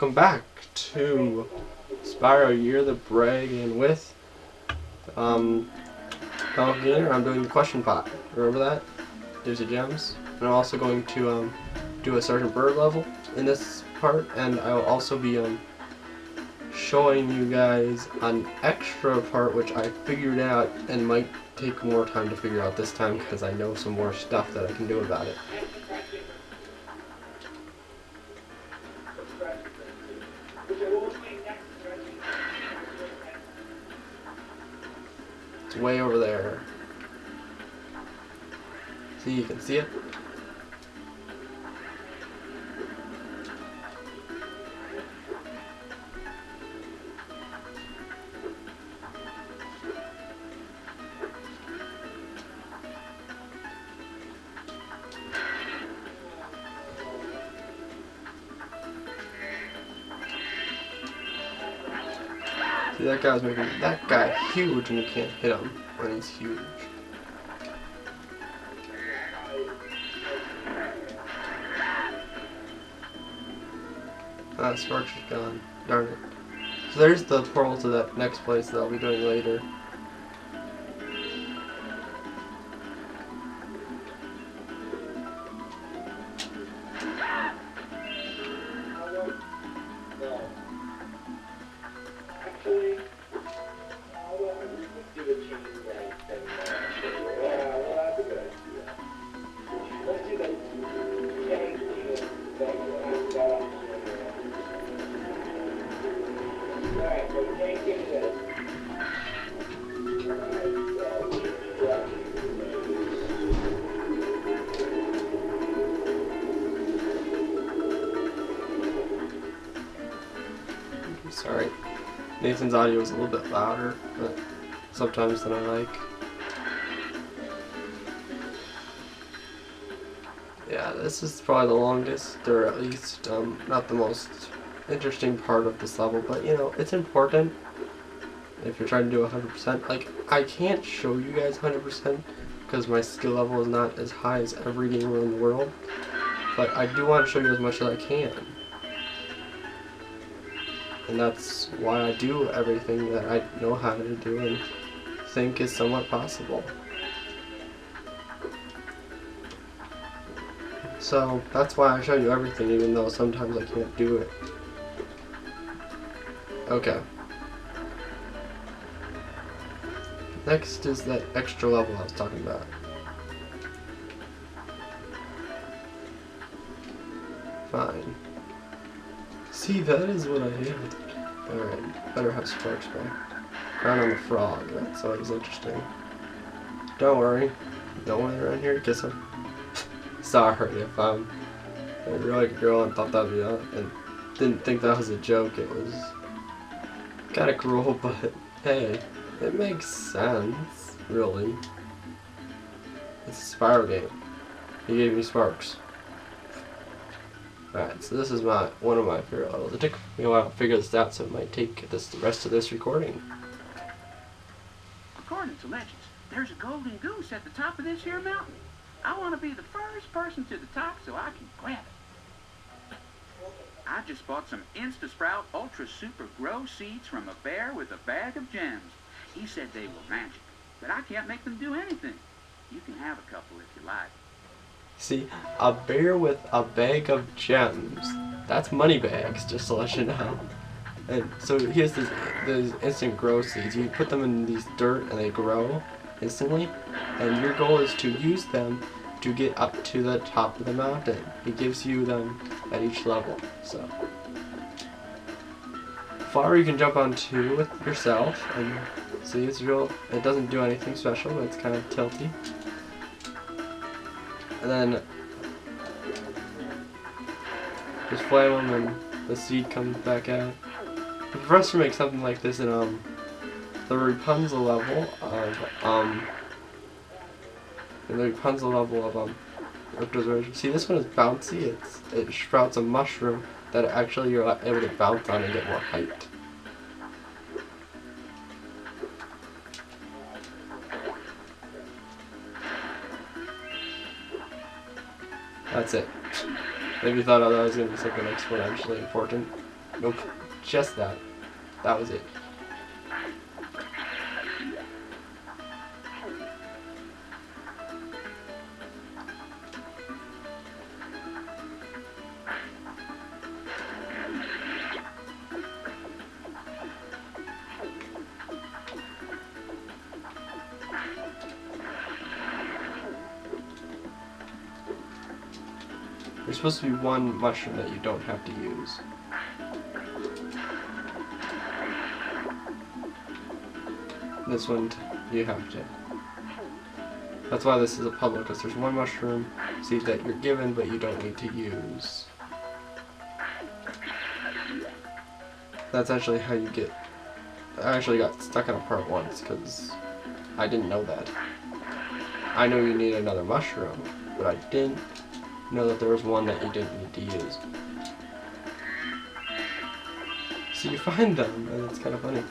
welcome back to Spyro Year the Bragging with Gainer. I'm doing the question pot. Remember that? There's the gems. And I'm also going to do a Sergeant Bird level in this part, and I will also be showing you guys an extra part which I figured out and might take more time to figure out this time because I know some more stuff that I can do about it. It's way over there. See, you can see it? See, that guy's making that guy huge and you can't hit him when he's huge. Ah, Sparks is gone. Darn it. So there's the portal to that next place that I'll be doing later. Sorry, Nathan's audio is a little bit louder, but sometimes than I like. Yeah, this is probably the longest, or at least not the most interesting part of this level, but you know, it's important if you're trying to do 100%. Like, I can't show you guys 100% because my skill level is not as high as every gamer in the world, but I do want to show you as much as I can. And that's why I do everything that I know how to do and think is somewhat possible. So that's why I show you everything, even though sometimes I can't do it. Okay. Next is that extra level I was talking about. Fine. See, that is what I had. Alright, better have Sparks back. Crown on the frog, that's always interesting. Don't worry, no one around here to kiss him. Sorry if I'm a really good girl and thought that'd be and didn't think that was a joke. It was kinda cruel, but hey, it makes sense, really. It's a Spyro game. He gave me Sparks. Alright, so this is one of my favorite levels. It took me a while to figure this out, so it might take the rest of this recording. According to legends, there's a golden goose at the top of this here mountain. I want to be the first person to the top so I can grab it. I just bought some Insta-Sprout Ultra Super Grow seeds from a bear with a bag of gems. He said they were magic, but I can't make them do anything. You can have a couple if you like. See, a bear with a bag of gems. That's money bags, just to let you know. And so he has these instant grow seeds. You put them in these dirt and they grow instantly. And your goal is to use them to get up to the top of the mountain. He gives you them at each level. So, flower you can jump onto with yourself. And see, it's real. It doesn't do anything special, but it's kind of tilty. And then just flame them and the seed comes back out. For us to make something like this in the Rapunzel level of Ripto's version. See, this one is bouncy. It sprouts a mushroom that actually you're able to bounce on and get more height. That's it. Maybe you thought that was going to be something exponentially important. Nope. Just that. That was it. There's supposed to be one mushroom that you don't have to use. This one you have to. That's why this is a puzzle, because there's one mushroom seed that you're given but you don't need to use. That's actually how you get... I actually got stuck on a part once because I didn't know that. I know you need another mushroom, but I didn't know that there was one that you didn't need to use. So you find them, and it's kind of funny.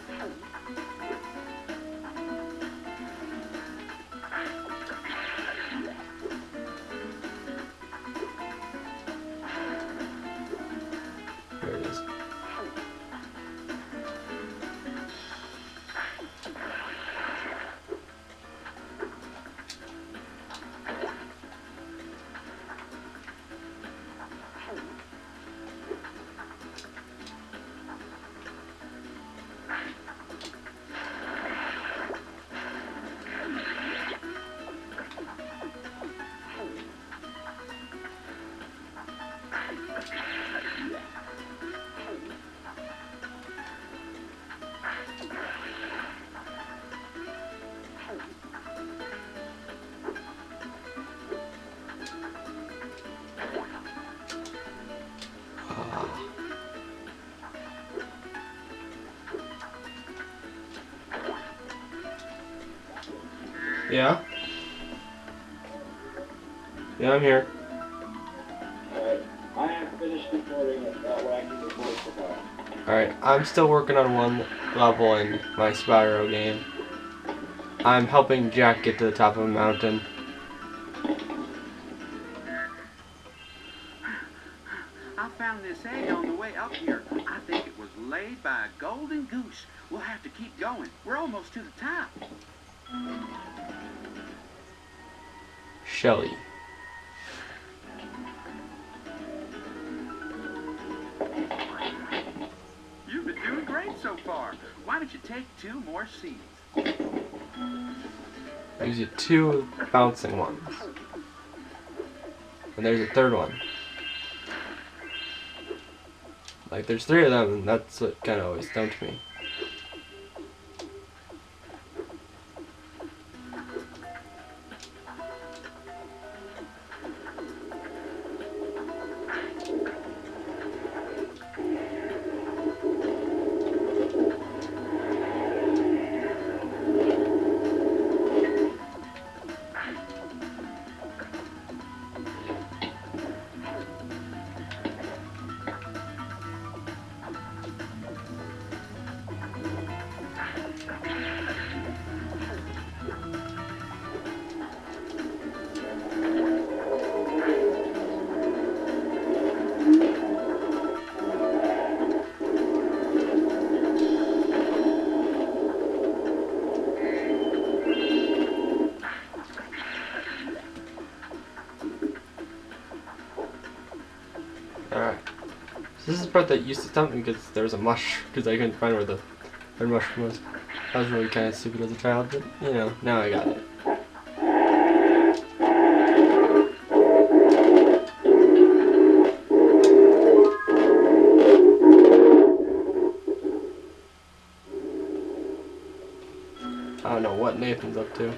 There it is. Yeah? Yeah, I'm here. Alright, I have finished recording that wacky report for that. Alright, I'm still working on one level in my Spyro game. I'm helping Jack get to the top of a mountain. I found this egg on the way up here. I think it was laid by a golden goose. We'll have to keep going. We're almost to the top. Shelly. You've been doing great so far. Why don't you take 2 more seeds? Gives you 2 bouncing ones. And there's a third one. Like, there's 3 of them, and that's what kind of always stumped me. Alright. So this is the part that used to stump me because there was a mush, because I couldn't find where the third mushroom was. I was really kind of stupid as a child, but, you know, now I got it. I don't know what Nathan's up to.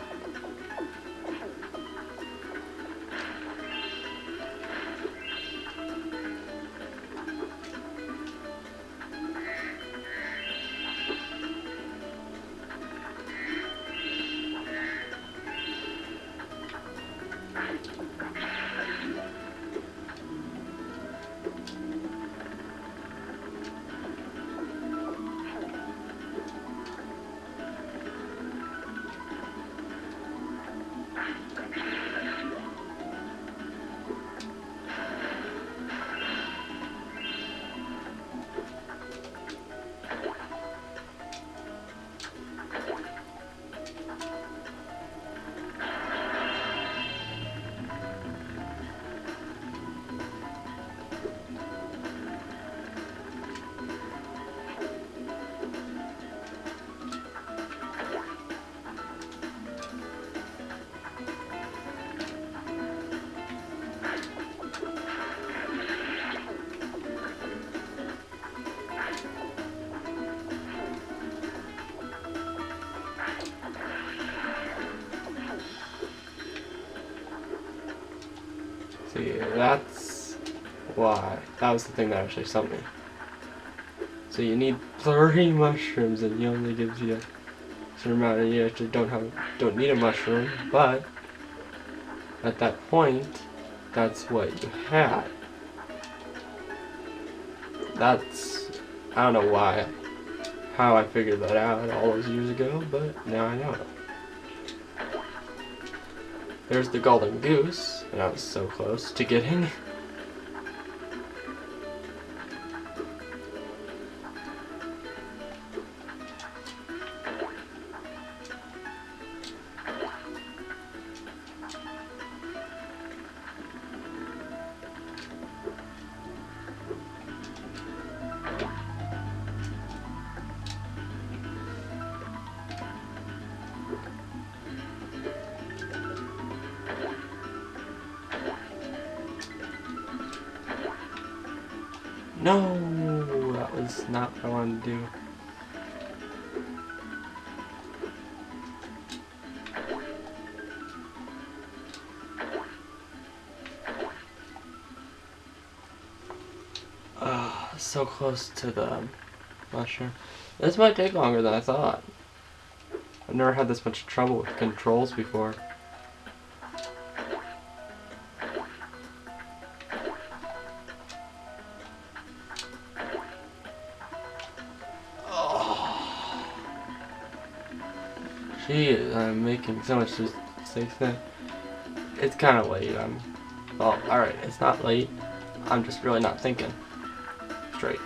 That's why. That was the thing that actually stumped me. So you need 30 mushrooms, and he only gives you a certain amount, and you actually don't need a mushroom, but at that point, that's what you had. I don't know how I figured that out all those years ago, but now I know it. There's the golden goose, and I was so close to getting. No, that was not what I wanted to do. So close to the mushroom. This might take longer than I thought. I've never had this much trouble with controls before. Jeez, I'm making so much mistakes there. It's kind of late. Well, alright, it's not late. I'm just really not thinking straight.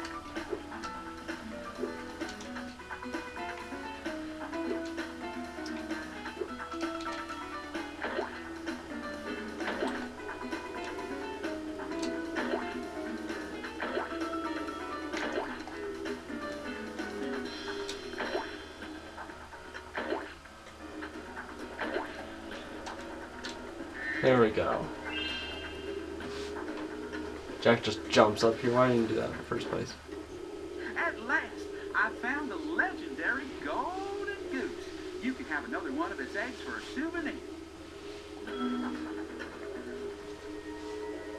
There we go. Jack just jumps up here. Why didn't you do that in the first place? At last, I found the legendary golden goose. You can have another one of its eggs for a souvenir.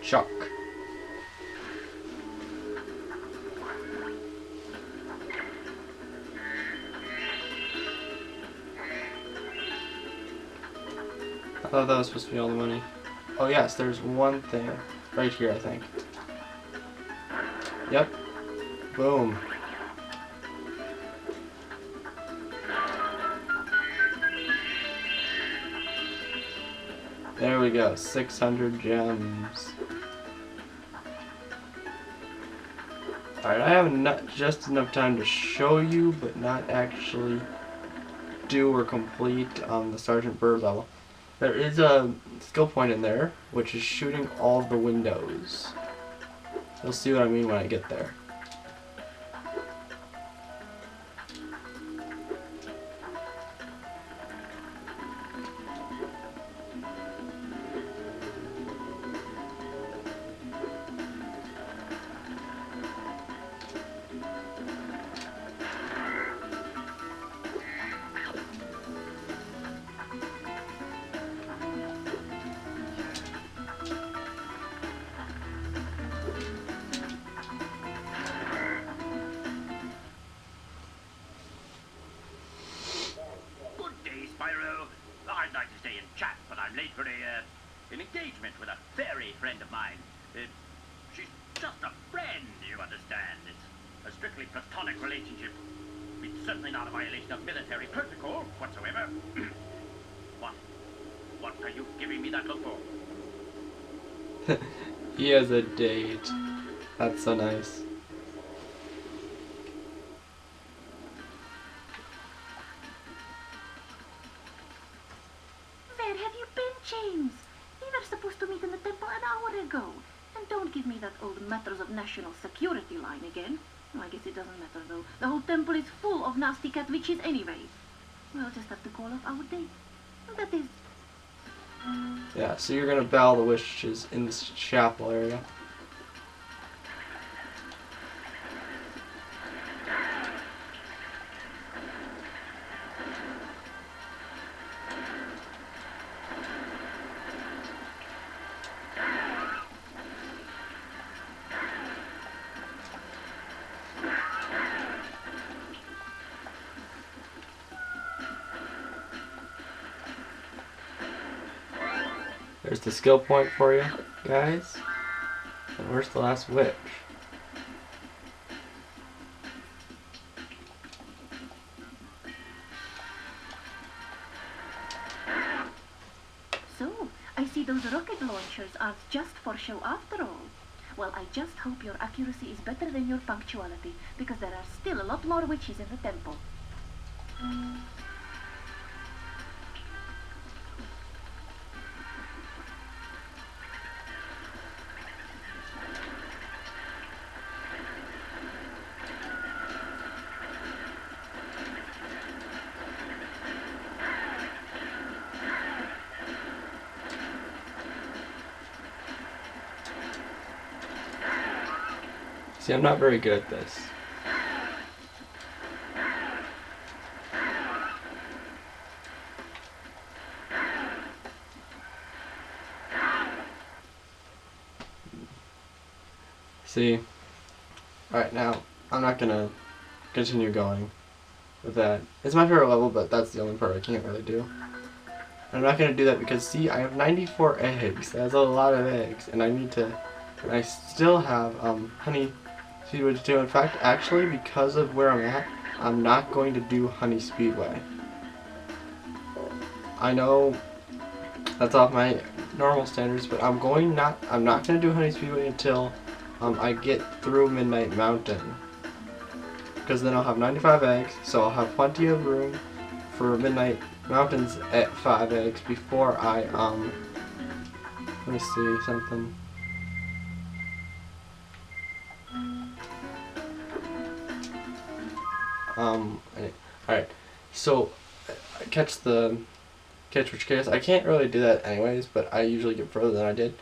Chuck. I thought that was supposed to be all the money. Oh yes, there's one thing right here, I think. Yep. Boom. There we go, 600 gems. Alright, I have just enough time to show you, but not actually do or complete the Sergeant Bird level. There is a skill point in there, which is shooting all of the windows. You'll see what I mean when I get there. Spyro. I'd like to stay and chat, but I'm late for an engagement with a fairy friend of mine. She's just a friend, you understand. It's a strictly platonic relationship. It's certainly not a violation of military protocol whatsoever. What are you giving me that look for? He has a date. That's so nice. Where have you been, James? We were supposed to meet in the temple an hour ago. And don't give me that old matters of national security line again. Well, I guess it doesn't matter, though. The whole temple is full of nasty cat witches anyway. We'll just have to call off our date. That is... Yeah, so you're gonna battle the witches in this chapel area. There's the skill point for you guys. And where's the last witch? So, I see those rocket launchers aren't just for show after all. Well, I just hope your accuracy is better than your punctuality, because there are still a lot more witches in the temple. See, I'm not very good at this. See, alright, now I'm not gonna continue going with that. It's my favorite level, but that's the only part I can't really do. I'm not gonna do that because, see, I have 94 eggs. That's a lot of eggs, and I still have honey speedway to do. In fact, actually, because of where I'm at, I'm not going to do honey speedway. I know that's off my normal standards, but I'm not gonna do honey speedway until I get through Midnight Mountain, because then I'll have 95 eggs, so I'll have plenty of room for Midnight Mountains at 5 eggs before I let me see something. Alright, so catch which case. I can't really do that anyways, but I usually get further than I did.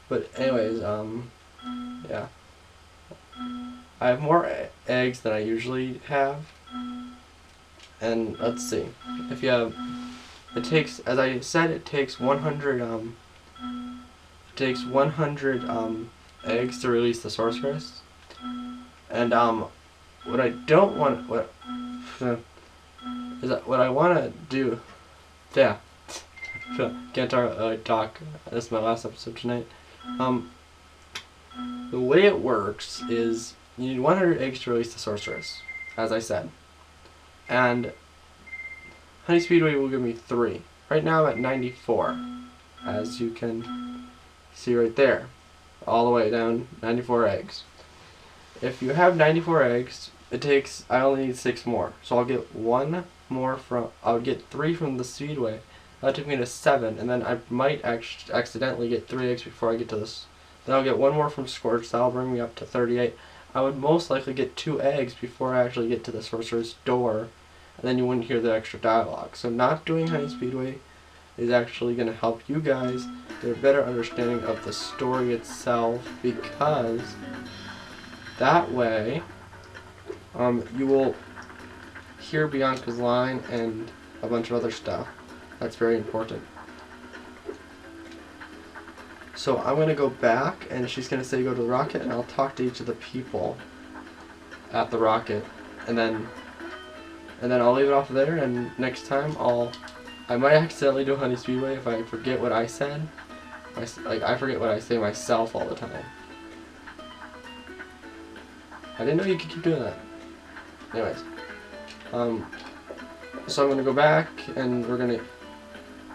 But anyways, yeah. I have more eggs than I usually have. And let's see. If you have, it takes, as I said, it takes 100 eggs to release the sorceress. And what I don't want, is that what I want to do. Yeah. Can't talk. This is my last episode tonight. The way it works is you need 100 eggs to release the sorceress, as I said. And honey speedway will give me 3. Right now I'm at 94, as you can see right there, all the way down 94 eggs. If you have 94 eggs, I only need 6 more, so I'll get 1 more I'll get 3 from the speedway. That took me to 7, and then I might accidentally get 3 eggs before I get to this. Then I'll get 1 more from Scorch. That'll bring me up to 38. I would most likely get 2 eggs before I actually get to the sorcerer's door, and then you wouldn't hear the extra dialogue. So not doing honey speedway is actually going to help you guys get a better understanding of the story itself, because that way you will hear Bianca's line and a bunch of other stuff. That's very important. So I'm going to go back, and she's going to say go to the rocket, and I'll talk to each of the people at the rocket, and then I'll leave it off there, and next time I might accidentally do honey speedway if I forget what I said. I forget what I say myself all the time. I didn't know you could keep doing that. Anyways, so I'm going to go back, and we're going to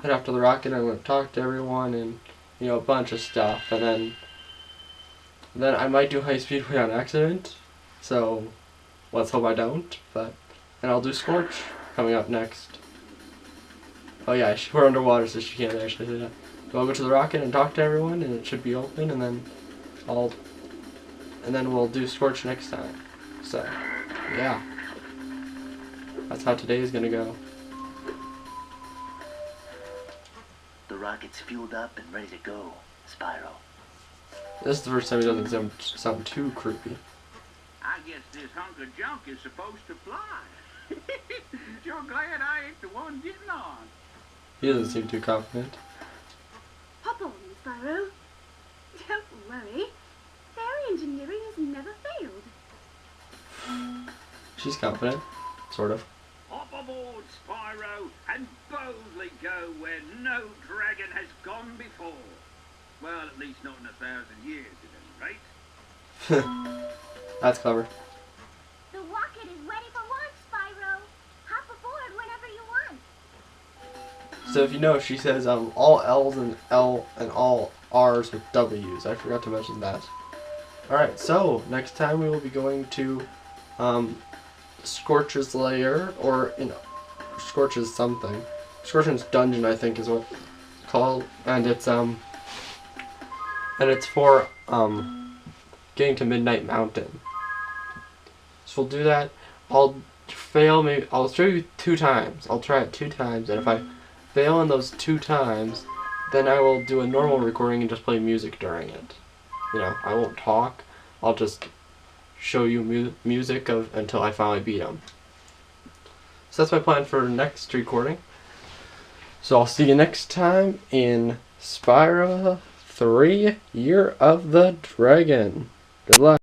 head off to the rocket, and I'm going to talk to everyone, and you know, a bunch of stuff, and then I might do high speedway on accident, so let's hope I don't, and I'll do Scorch coming up next. Oh yeah, we're underwater, so she can't actually do that. So I'll go to the rocket and talk to everyone, and it should be open, and then we'll do Scorch next time. So, yeah. That's how today is gonna go. The rocket's fueled up and ready to go, Spyro. This is the first time he doesn't sound too creepy. I guess this hunk of junk is supposed to fly. Sure glad I ain't the one getting on. He doesn't seem too confident. Hop on, Spyro. Don't worry. Fairy engineering has never failed. She's confident, sort of. Hop aboard, Spyro, and boldly go where no dragon has gone before. Well, at least not in 1,000 years, at any rate. That's clever. The rocket is ready for launch, Spyro. Hop aboard whenever you want. So if you know, she says all L's and L and all R's with W's. I forgot to mention that. Alright, so next time we will be going to Scorch's lair, or Scorch's something. Scorch's dungeon, I think, is what it's called, and it's for getting to Midnight Mountain. So we'll do that. I'll fail, maybe I'll show you 2 times. I'll try it 2 times, and if I fail in those 2 times, then I will do a normal recording and just play music during it. You know, I won't talk. I'll just show you music until I finally beat them. So that's my plan for next recording. So I'll see you next time in Spyro 3: Year of the Dragon. Good luck.